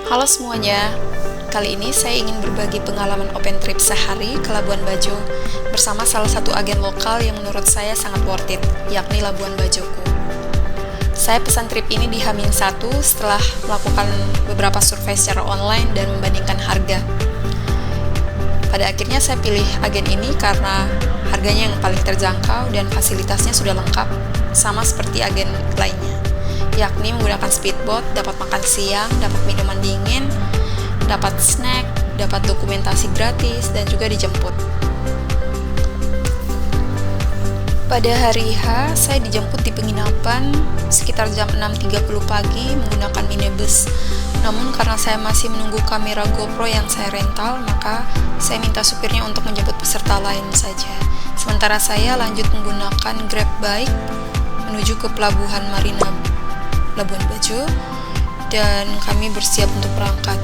Halo semuanya, kali ini saya ingin berbagi pengalaman open trip sehari ke Labuan Bajo bersama salah satu agen lokal yang menurut saya sangat worth it, yakni Labuan Bajoku. Saya pesan trip ini di H-1 setelah melakukan beberapa survei secara online dan membandingkan harga. Pada akhirnya saya pilih agen ini karena harganya yang paling terjangkau dan fasilitasnya sudah lengkap, sama seperti agen lainnya, yakni menggunakan speedboat, dapat makan siang, dapat minuman dingin, dapat snack, dapat dokumentasi gratis, dan juga dijemput. Pada hari H, saya dijemput di penginapan sekitar jam 6.30 pagi menggunakan minibus. Namun karena saya masih menunggu kamera GoPro yang saya rental, maka saya minta supirnya untuk menjemput peserta lain saja. Sementara saya lanjut menggunakan Grab Bike menuju ke pelabuhan Marina Labuan Bajo dan kami bersiap untuk berangkat.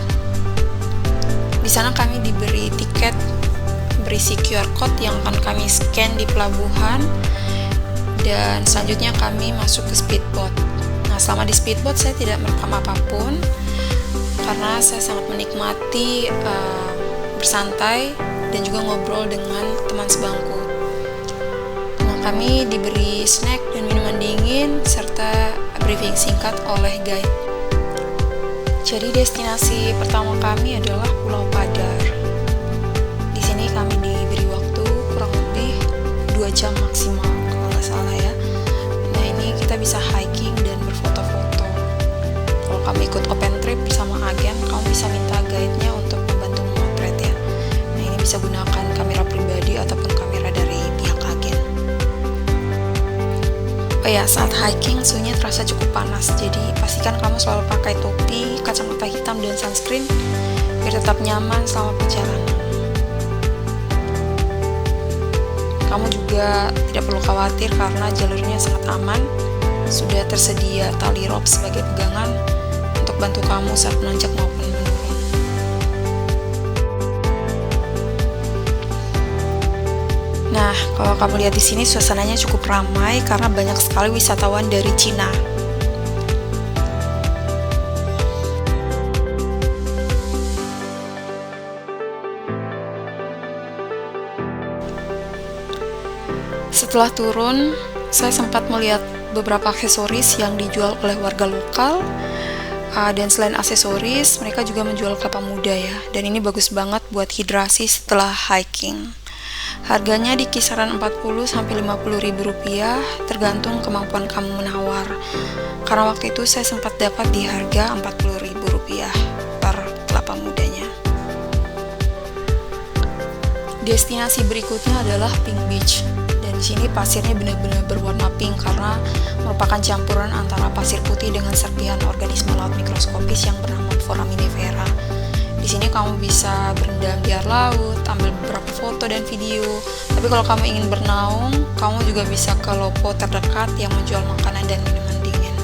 Di sana kami diberi tiket berisi QR code yang akan kami scan di pelabuhan dan selanjutnya kami masuk ke speedboat. Nah, selama di speedboat saya tidak merekam apapun karena saya sangat menikmati bersantai dan juga ngobrol dengan teman sebangku. Nah, kami diberi snack dan minuman dingin serta briefing singkat oleh guide. Jadi destinasi pertama kami adalah Pulau Padar. Di sini kami diberi waktu kurang lebih 2 jam maksimal kalau nggak salah ya. Nah, ini kita bisa hiking dan berfoto-foto. Kalau kamu ikut open trip bersama agen, kamu bisa minta guide-nya untuk membantu memotret ya. Nah, ini bisa gunakan kamera pribadi ataupun kamera dari pihak agen. Oh ya, saat hiking suhunya terasa cukup panas, jadi pastikan kamu selalu pakai topi, kacamata hitam, dan sunscreen biar tetap nyaman selama perjalanan. Kamu juga tidak perlu khawatir karena jalurnya sangat aman. Sudah tersedia tali rope sebagai pegangan untuk bantu kamu saat menanjak maupun menurun. Nah, kalau kamu lihat di sini suasananya cukup ramai karena banyak sekali wisatawan dari Cina. Setelah turun, saya sempat melihat beberapa aksesoris yang dijual oleh warga lokal. Dan selain aksesoris, mereka juga menjual kelapa muda ya. Dan ini bagus banget buat hidrasi setelah hiking. Harganya di kisaran 40-50 ribu rupiah, tergantung kemampuan kamu menawar. Karena waktu itu saya sempat dapat di harga 40 ribu rupiah per kelapa mudanya. Destinasi berikutnya adalah Pink Beach. Dan di sini pasirnya benar-benar berwarna pink karena merupakan campuran antara pasir putih dengan serpihan organisme laut mikroskopis yang bernama foraminifera. Di sini kamu bisa berendam di air laut, ambil beberapa foto dan video. Tapi kalau kamu ingin bernaung, kamu juga bisa ke lopo terdekat yang menjual makanan dan minuman dingin.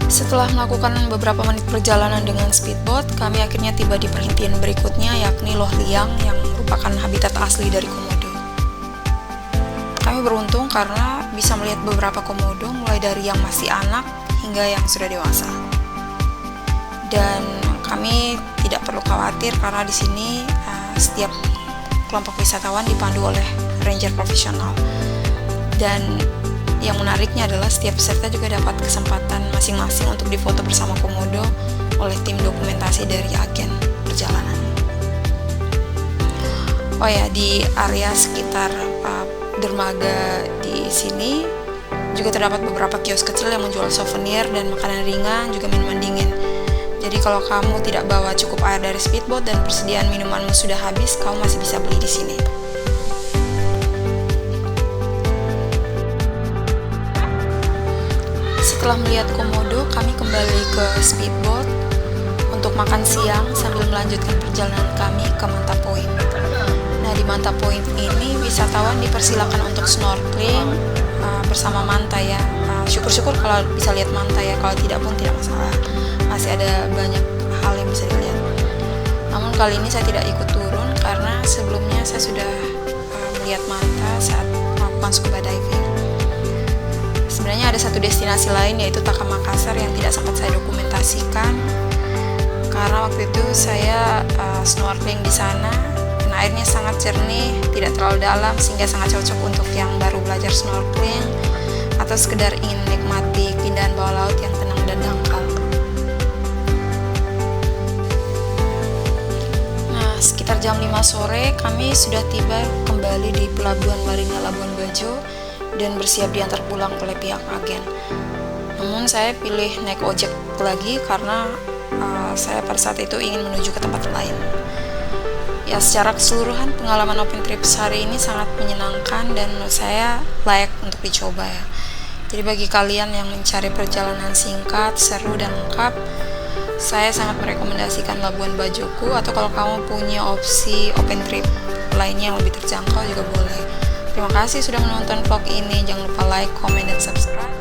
Setelah melakukan beberapa menit perjalanan dengan speedboat, kami akhirnya tiba di perhentian berikutnya, yakni Loh Liang yang merupakan habitat asli dari komodo. Kami beruntung karena bisa melihat beberapa komodo mulai dari yang masih anak hingga yang sudah dewasa. Dan kami tidak perlu khawatir karena di sini setiap kelompok wisatawan dipandu oleh ranger profesional. Dan yang menariknya adalah setiap peserta juga dapat kesempatan masing-masing untuk difoto bersama komodo oleh tim dokumentasi dari agen perjalanan. Oh ya, di area sekitar dermaga di sini juga terdapat beberapa kios kecil yang menjual souvenir dan makanan ringan, juga minuman dingin. Jadi kalau kamu tidak bawa cukup air dari speedboat dan persediaan minumanmu sudah habis, kamu masih bisa beli di sini. Setelah melihat komodo, kami kembali ke speedboat untuk makan siang sambil melanjutkan perjalanan kami ke Manta Point. Nah, di Manta Point ini wisatawan dipersilakan untuk snorkeling bersama manta ya. Syukur-syukur kalau bisa lihat manta ya, kalau tidak pun tidak masalah. Masih ada banyak hal yang bisa dilihat. Namun kali ini saya tidak ikut turun karena sebelumnya saya sudah melihat manta saat melakukan scuba diving. Sebenarnya ada satu destinasi lain yaitu Takam Makassar yang tidak sempat saya dokumentasikan saya snorkeling di sana. Dan airnya sangat jernih, tidak terlalu dalam, sehingga sangat cocok untuk yang baru belajar snorkeling atau sekedar ingin menikmati keindahan bawah laut yang tenang dan dangkal. Nah, sekitar jam 5 sore kami sudah tiba kembali di Pelabuhan Marina Labuan Bajo dan bersiap diantar pulang oleh pihak agen. Namun saya pilih naik ojek lagi karena saya pada saat itu ingin menuju ke tempat lain. Ya, secara keseluruhan pengalaman open trip hari ini sangat menyenangkan dan menurut saya layak untuk dicoba ya. Jadi bagi kalian yang mencari perjalanan singkat, seru dan lengkap, saya sangat merekomendasikan Labuan Bajoku, atau kalau kamu punya opsi open trip lainnya yang lebih terjangkau juga boleh. Terima kasih sudah menonton vlog ini. Jangan lupa like, comment, dan subscribe.